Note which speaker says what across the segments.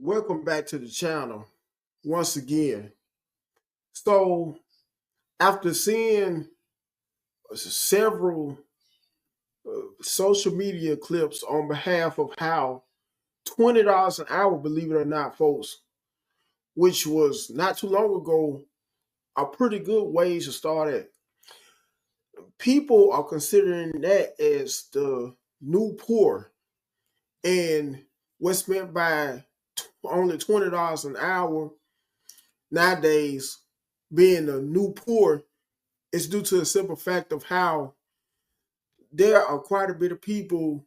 Speaker 1: Welcome back to the channel once again. So, after seeing several social media clips on behalf of how $20 an hour, believe it or not, folks, which was not too long ago, a pretty good wage to start at. People are considering that as the new poor, and what's meant by only $20 an hour nowadays being the new poor is due to the simple fact of how there are quite a bit of people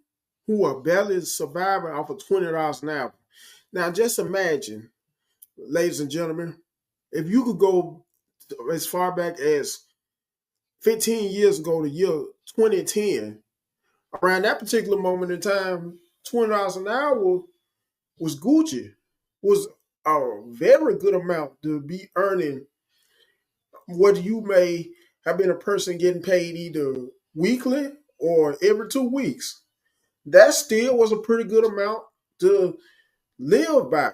Speaker 1: who are barely surviving off of $20 an hour. Now, just imagine, ladies and gentlemen, if you could go as far back as 15 years ago, the year 2010, around that particular moment in time, $20 an hour was Gucci, was a very good amount to be earning what you may have been a person getting paid either weekly or every 2 weeks. That still was a pretty good amount to live by.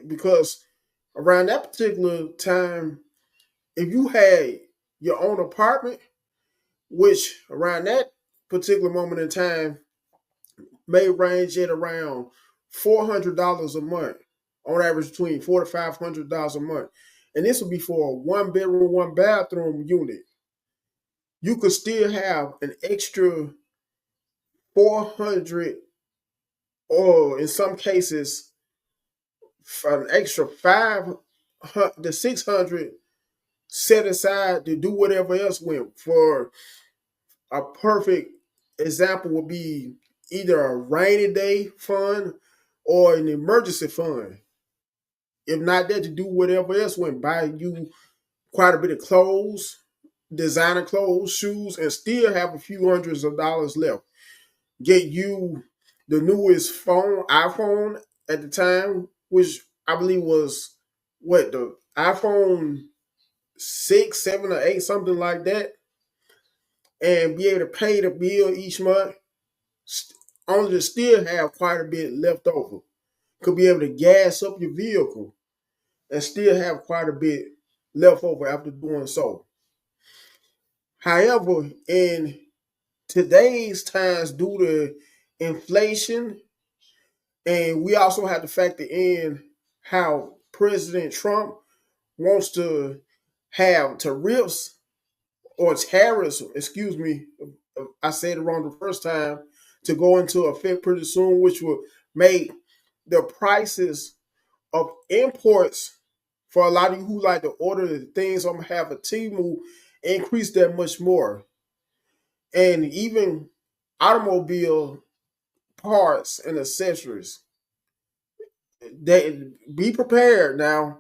Speaker 1: Because around that particular time, if you had your own apartment, which around that particular moment in time may range at around $400 a month, on average between $400 to $500 a month, and this would be for a one bedroom, one bathroom unit, you could still have an extra 400, or in some cases an extra 500 to 600 set aside to do whatever else with. For a perfect example would be either a rainy day fund or an emergency fund. If not that, to do whatever else went, buy you quite a bit of clothes, designer clothes, shoes, and still have a few hundreds of dollars left. Get you the newest phone, iPhone at the time, which I believe was what, the iPhone 6, 7, or 8, something like that, and be able to pay the bill each month, only to still have quite a bit left over. Could be able to gas up your vehicle and still have quite a bit left over after doing so. However, in today's times, due to inflation, and we also have to factor in how President Trump wants to have tariffs or tariffs, excuse me, I said it wrong the first time, to go into effect pretty soon, which will make the prices of imports for a lot of you who like to order things on behalf of Temu increase that much more. And even automobile parts and accessories, they be prepared now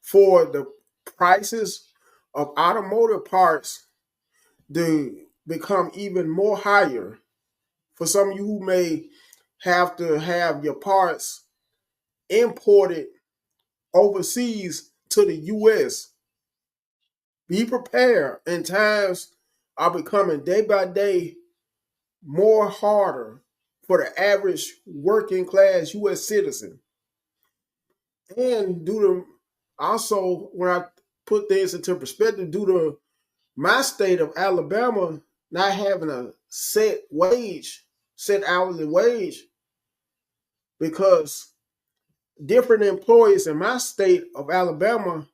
Speaker 1: for the prices of automotive parts to become even more higher. For some of you who may have to have your parts imported overseas to the US, be prepared. And times are becoming day by day more harder for the average working class US citizen. And due to, also, when I put things into perspective, due to my state of Alabama not having a set wage, set hourly wage, because different employees in my state of Alabama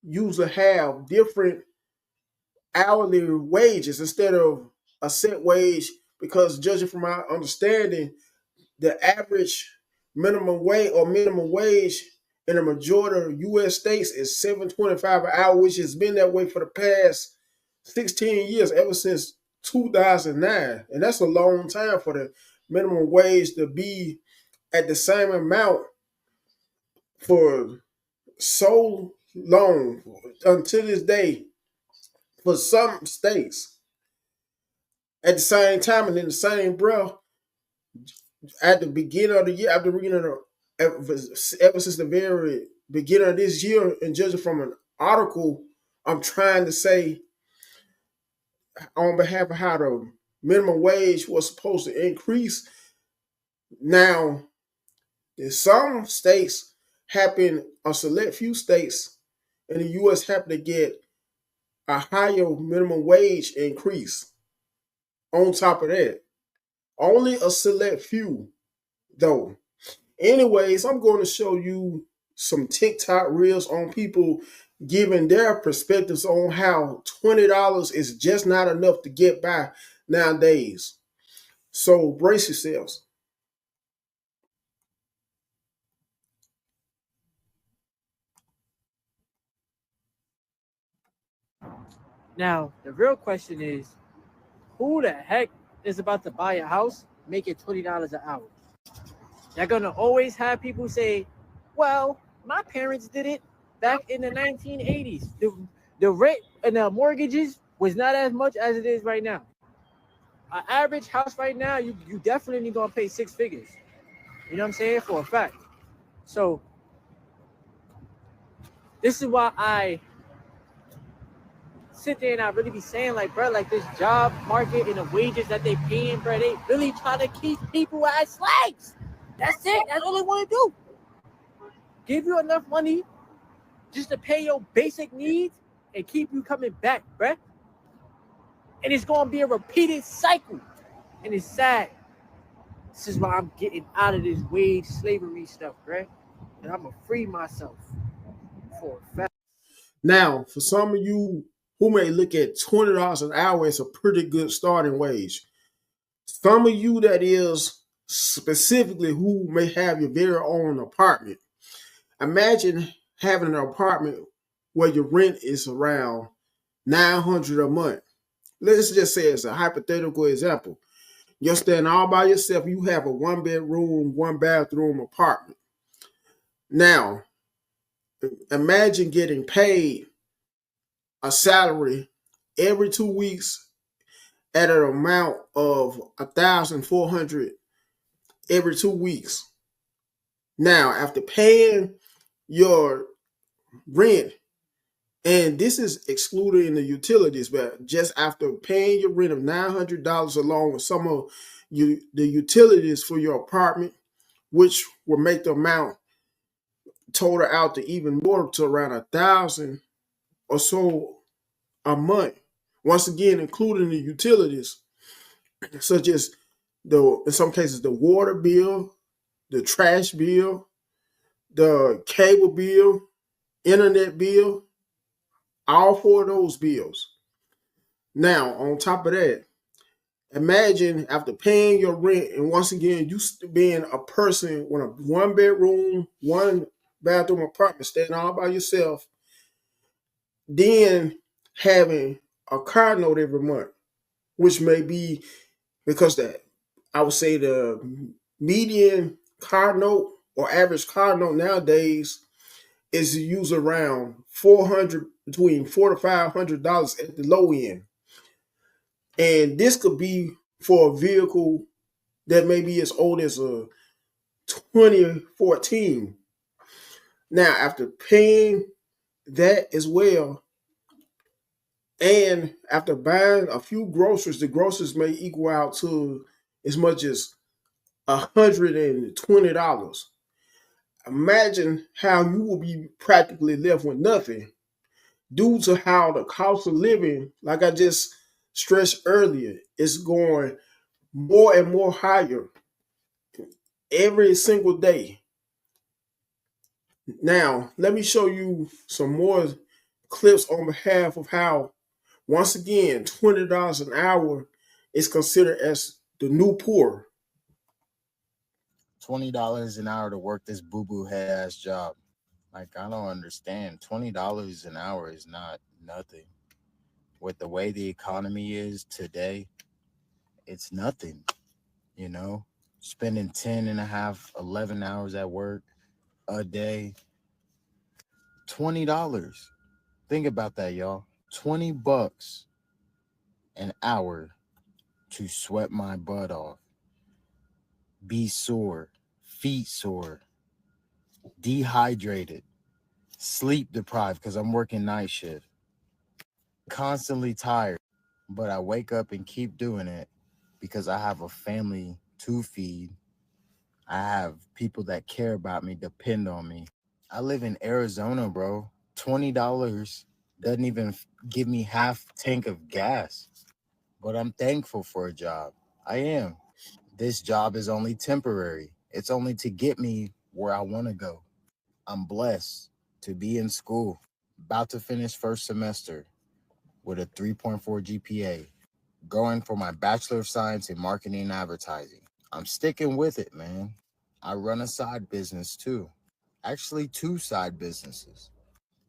Speaker 1: usually have different hourly wages instead of a set wage, because judging from my understanding, the average minimum wage in the majority of U.S. states is $7.25 an hour, which has been that way for the past 16 years, ever since 2009, and that's a long time for the minimum wage to be at the same amount for so long until this day for some states. At the same time, and in the same breath, at the beginning of the year, after the beginning of ever since the very beginning of this year, and judging from an article, I'm trying to say on behalf of how the minimum wage was supposed to increase. Now, In some states happen, a select few states in the U.S. happen to get a higher minimum wage increase on top of that. Only a select few, though. Anyways, I'm going to show you some TikTok reels on people giving their perspectives on how $20 is just not enough to get by nowadays. So brace yourselves.
Speaker 2: Now, the real question is, who the heck is about to buy a house making $20 an hour? You're gonna always have people say, "Well, my parents did it back in the 1980s. The rate and the mortgages was not as much as it is right now. An average house right now, you definitely gonna pay six figures. You know what I'm saying? For a fact. So this is why I sit there and I really be saying, like, bro, like this job market and the wages that they paying, bro, they really try to keep people as slaves. That's it. That's all they want to do. Give you enough money just to pay your basic needs and keep you coming back, bro. And it's gonna be a repeated cycle. And it's sad. This is why I'm getting out of this wage slavery stuff, bro. And I'm gonna free myself for a fact.
Speaker 1: Now, for some of you who may look at $20 an hour as a pretty good starting wage, some of you that is specifically who may have your very own apartment, imagine having an apartment where your rent is around $900 a month. Let's just say it's a hypothetical example. You're staying all by yourself. You have a 1 bedroom, 1 bathroom apartment. Now, imagine getting paid a salary every 2 weeks at an amount of 1,400 every 2 weeks. Now, after paying your rent, and this is excluding the utilities, but just after paying your rent of $900 along with some of the utilities for your apartment, which will make the amount total out to even more, to around 1,000 or so a month. Once again, including the utilities, such as in some cases the water bill, the trash bill, the cable bill, internet bill, all four of those bills. Now, on top of that, imagine after paying your rent, and once again, you being a person with a 1 bedroom, 1 bathroom apartment, staying all by yourself, then having a car note every month, which may be, because that I would say the median car note or average car note nowadays is to use around 400, between $400 to $500 at the low end. And this could be for a vehicle that may be as old as a 2014. Now, after paying that as well, and after buying a few groceries, the groceries may equal out to as much as $120. Imagine how you will be practically left with nothing due to how the cost of living, like I just stressed earlier, is going more and more higher every single day. Now, let me show you some more clips on behalf of how, once again, $20 an hour is considered as the new poor.
Speaker 3: $20 an hour to work this boo-boo head ass job. Like, I don't understand. $20 an hour is not nothing. With the way the economy is today, it's nothing. You know, spending 10 and a half, 11 hours at work a day, $20. Think about that, y'all. $20 an hour to sweat my butt off, be sore, feet sore, dehydrated, sleep deprived because I'm working night shift, constantly tired, but I wake up and keep doing it because I have a family to feed. I have people that care about me, depend on me. I live in Arizona, bro. $20 doesn't even give me half tank of gas. But I'm thankful for a job. I am. This job is only temporary. It's only to get me where I want to go. I'm blessed to be in school, about to finish first semester with a 3.4 GPA, going for my Bachelor of Science in Marketing and Advertising. I'm sticking with it, man. I run a side business too. Actually, two side businesses.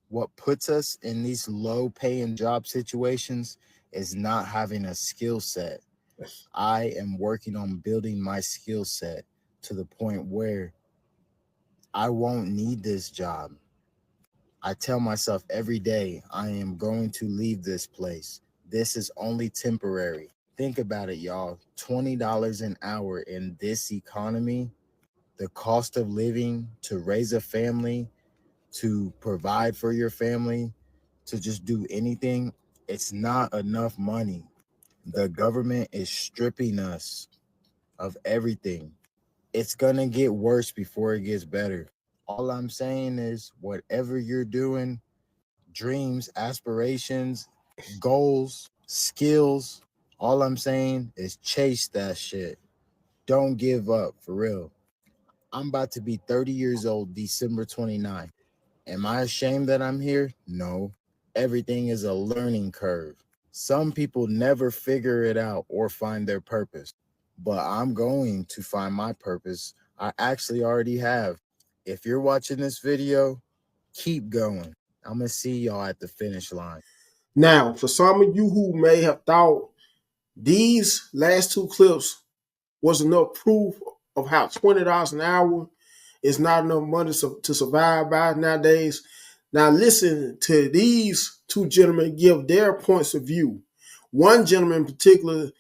Speaker 3: What puts us in these low paying job situations is not having a skill set. I am working on building my skill set to the point where I won't need this job. I tell myself every day, I am going to leave this place. This is only temporary. Think about it, y'all. $20 an hour in this economy, the cost of living, to raise a family, to provide for your family, to just do anything, it's not enough money. The government is stripping us of everything. It's gonna get worse before it gets better. All I'm saying is, whatever you're doing, dreams, aspirations, goals, skills, all I'm saying is chase that shit. Don't give up, for real. I'm about to be 30 years old December 29th. Am I ashamed that I'm here? No. Everything is a learning curve. Some people never figure it out or find their purpose, but I'm going to find my purpose. I actually already have. If you're watching this video, keep going. I'm going to see y'all at the finish line.
Speaker 1: Now, for some of you who may have thought these last two clips was enough proof of how $20 an hour is not enough money to survive by nowadays. Now listen to these two gentlemen give their points of view. One gentleman in particular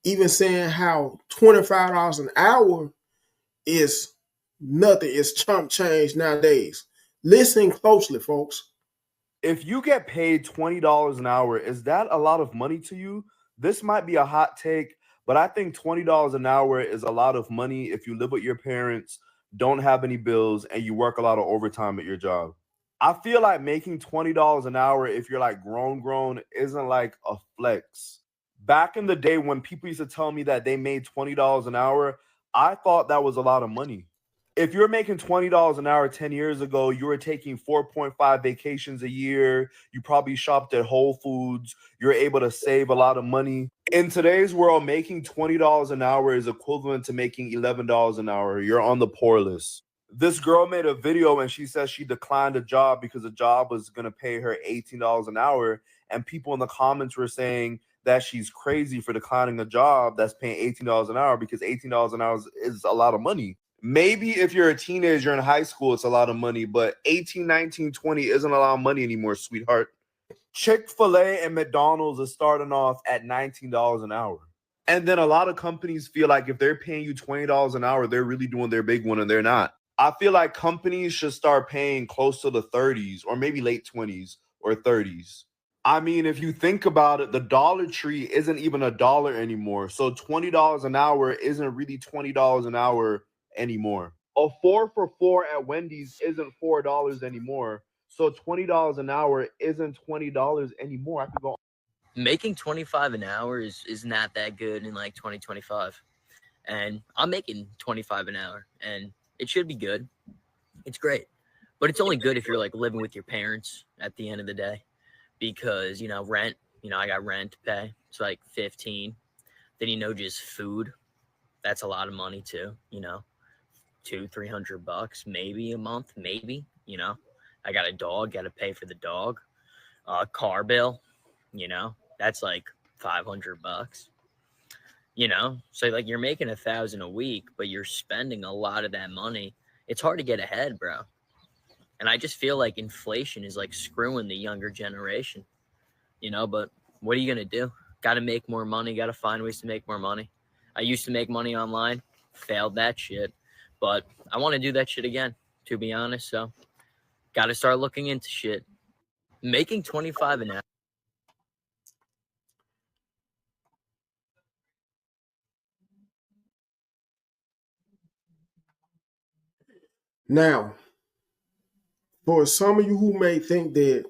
Speaker 1: even saying how $25 an hour is nothing. It's chump change nowadays. Listen closely, folks.
Speaker 4: If you get paid $20 an hour, is that a lot of money to you? This might be a hot take, but I think $20 an hour is a lot of money if you live with your parents, don't have any bills, and you work a lot of overtime at your job. I feel like making $20 an hour if you're like grown isn't like a flex. Back in the day when people used to tell me that they made $20 an hour, I thought that was a lot of money. If you're making $20 an hour 10 years ago, you were taking 4.5 vacations a year. You probably shopped at Whole Foods. You're able to save a lot of money. In today's world, making $20 an hour is equivalent to making $11 an hour. You're on the poor list. This girl made a video and she says she declined a job because the job was going to pay her $18 an hour. And people in the comments were saying that she's crazy for declining a job that's paying $18 an hour because $18 an hour is a lot of money. Maybe if you're a teenager in high school, it's a lot of money, but 18, 19, 20 isn't a lot of money anymore, sweetheart. Chick-fil-A and McDonald's is starting off at $19 an hour. And then a lot of companies feel like if they're paying you $20 an hour, they're really doing their big one, and they're not. I feel like companies should start paying close to the 30s or maybe late 20s or 30s. I mean, if you think about it, the Dollar Tree isn't even a dollar anymore. So $20 an hour isn't really $20 an hour anymore. A 4 for $4 at Wendy's isn't $4 anymore. So $20 an hour isn't $20 anymore. I could go.
Speaker 5: Making 25 an hour is not that good in like 2025. And I'm making 25 an hour and it should be good. It's great. But it's only good if you're like living with your parents at the end of the day. Because, rent, I got rent to pay. It's like 15. Then, just food. That's a lot of money too, $200-$300 maybe a month, maybe, I got a dog, got to pay for the dog. Car bill, that's like $500. So like you're making $1,000 a week, but you're spending a lot of that money. It's hard to get ahead, bro. And I just feel like inflation is like screwing the younger generation, but what are you going to do? Got to make more money. Got to find ways to make more money. I used to make money online, failed that shit, but I want to do that shit again, to be honest. So got to start looking into shit. Making 25 an hour.
Speaker 1: Now, for some of you who may think that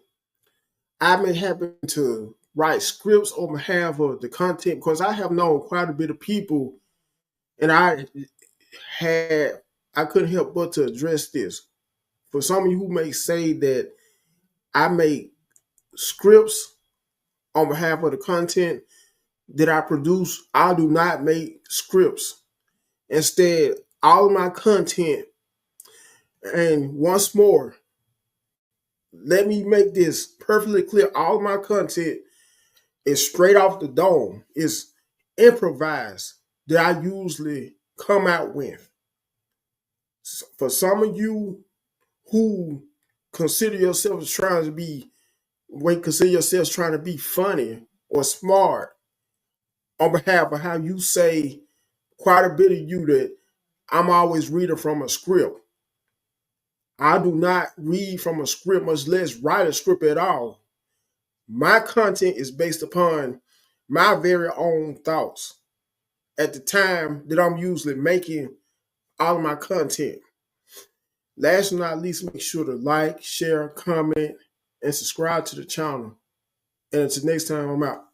Speaker 1: I may happen to write scripts on behalf of the content, because I have known quite a bit of people, and I couldn't help but to address this. For some of you who may say that I make scripts on behalf of the content that I produce, I do not make scripts. Instead, all of my content, and once more, let me make this perfectly clear, all of my content is straight off the dome. It's improvised that I usually come out with. For some of you who consider yourselves trying to be funny or smart, on behalf of how you say quite a bit of you that I'm always reading from a script. I do not read from a script, much less write a script at all. My content is based upon my very own thoughts at the time that I'm usually making all of my content. Last but not least, make sure to like, share, comment, and subscribe to the channel. And until next time, I'm out.